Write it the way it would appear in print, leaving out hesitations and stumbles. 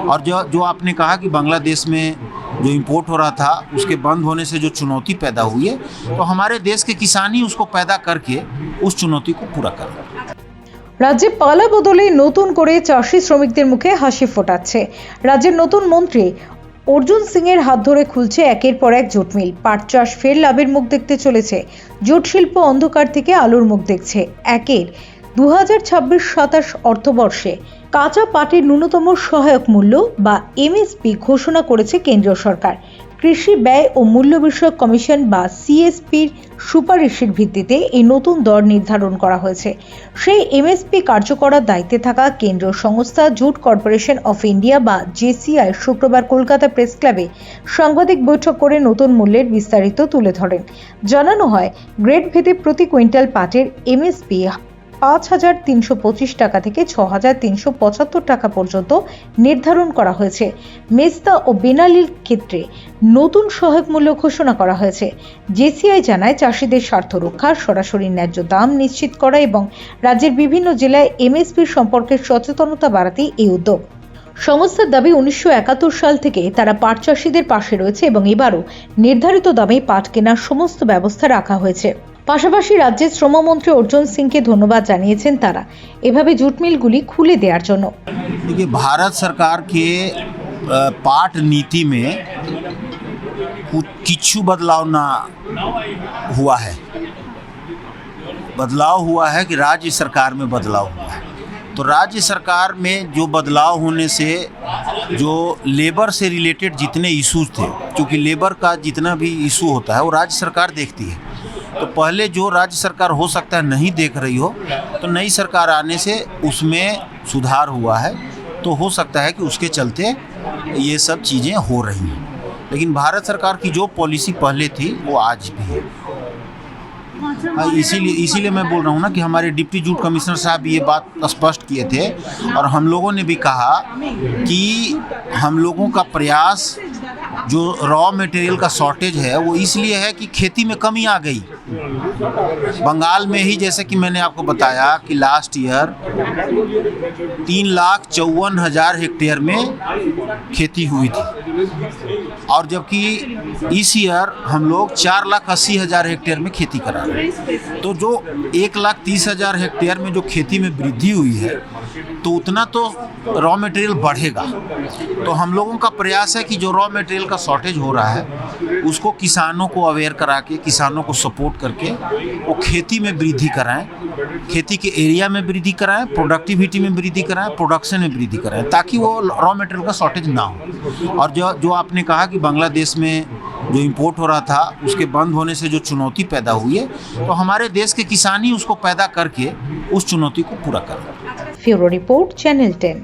और जो आपने कहा कि बांग्लादेश में जो इंपोर्ट हो रहा था उसके बंद होने से जो चुनौती पैदा हुई है, तो हमारे देश के किसान ही उसको पैदा करके उस चुनौती को पूरा कर रहे हैं। রাজ্যে পালা বদলে নতুন করে চাষি শ্রমিকদের মুখে হাসি ফোটাচ্ছে রাজ্যের নতুন মন্ত্রী অর্জুন সিং এর হাত ধরে খুলছে একের পর এক জুট মিল। পাট চাষ ফের লাভের মুখ দেখতে চলেছে। জুট শিল্প অন্ধকার থেকে আলোর মুখ দেখছে। একের 2026-27 অর্থবর্ষে কাঁচা পাটের ন্যূনতম সহায়ক মূল্য বা এমএসপি ঘোষণা করেছে কেন্দ্রীয় সরকার। কৃষি ব্যয় ও মূল্য বিষয়ক কমিশন বা সিএসপির সুপারিশের ভিত্তিতে এই নতুন দর নির্ধারণ করা হয়েছে। সেই এমএসপি কার্যকরার দায়িত্বে থাকা কেন্দ্রীয় সংস্থা জুট কর্পোরেশন অফ ইন্ডিয়া বা জেসিআই শুক্রবার কলকাতা প্রেস ক্লাবে সাংবাদিক বৈঠক করে নতুন মূল্যের বিস্তারিত তুলে ধরেন। জানানো হয়, গ্রেড ভেদে প্রতি কুইন্টাল পাটের এমএসপি 5,325 টাকা থেকে 6,375 টাকা পর্যন্ত নির্ধারণ করা হয়েছে। মেস্তা ও বেনালির ক্ষেত্রে নতুন সহায়ক মূল্য ঘোষণা করা হয়েছে। জেসিআই জানায়, চাষিদের স্বার্থ রক্ষা, সরাসরি ন্যায্য দাম নিশ্চিত করা এবং রাজ্যের বিভিন্ন জেলায় এমএসপি সম্পর্কে সচেতনতা বাড়াতেই এই উদ্যোগ। সংস্থার দাবি, 1971 সাল থেকে তারা পাট চাষিদের পাশে রয়েছে এবং এবারও নির্ধারিত দামে পাট কেনার সমস্ত ব্যবস্থা রাখা হয়েছে। পাশাপাশি রাজ্যের শ্রমমন্ত্রী অর্জুন সিংকে ধন্যবাদ জানিয়েছেন তারা এভাবে জুট মিলগুলি খুলে দেওয়ার জন্য। देखिए, भारत सरकार के पाट नीति में किच्छु बदलाव ना हुआ है। बदलाव हुआ है कि राज्य सरकार में बदलाव हुआ है। तो राज्य सरकार में जो बदलाव होने से जो लेबर से रिलेटेड जितने इश्यूज थे, क्योंकि लेबर का जितना भी इशू होता है वो राज्य सरकार देखती है, तो पहले जो राज्य सरकार हो सकता है नहीं देख रही हो, तो नई सरकार आने से उसमें सुधार हुआ है। तो हो सकता है कि उसके चलते ये सब चीज़ें हो रही हैं, लेकिन भारत सरकार की जो पॉलिसी पहले थी वो आज भी है। इसीलिए मैं बोल रहा हूँ ना कि हमारे डिप्टी जूट कमिश्नर साहब ये बात स्पष्ट किए थे और हम लोगों ने भी कहा कि हम लोगों का प्रयास, जो रॉ मटेरियल का शॉर्टेज है वो इसलिए है कि खेती में कमी आ गई। बंगाल में ही जैसे कि मैंने आपको बताया कि लास्ट ईयर 3,54,000 हेक्टेयर में खेती हुई थी, और जबकि इस ईयर हम लोग 4,80,000 हेक्टेयर में खेती करा रहे हैं। तो जो 1,30,000 हेक्टेयर में जो खेती में वृद्धि हुई है, तो उतना तो रॉ मटेरियल बढ़ेगा। तो हम लोगों का प्रयास है कि जो रॉ मटेरियल का शॉर्टेज हो रहा है उसको किसानों को अवेयर करा के, किसानों को सपोर्ट करके वो खेती में वृद्धि कराएं, खेती के एरिया में वृद्धि कराएं, प्रोडक्टिविटी में वृद्धि कराएं, प्रोडक्शन में वृद्धि कराएं, ताकि वो रॉ मटेरियल का शॉर्टेज ना हो। और जो आपने कहा कि बांग्लादेश में जो इंपोर्ट हो रहा था उसके बंद होने से जो चुनौती पैदा हुई है, तो हमारे देश के किसान ही उसको पैदा करके उस चुनौती को पूरा कर रहे हैं। Bureau report, channel 10।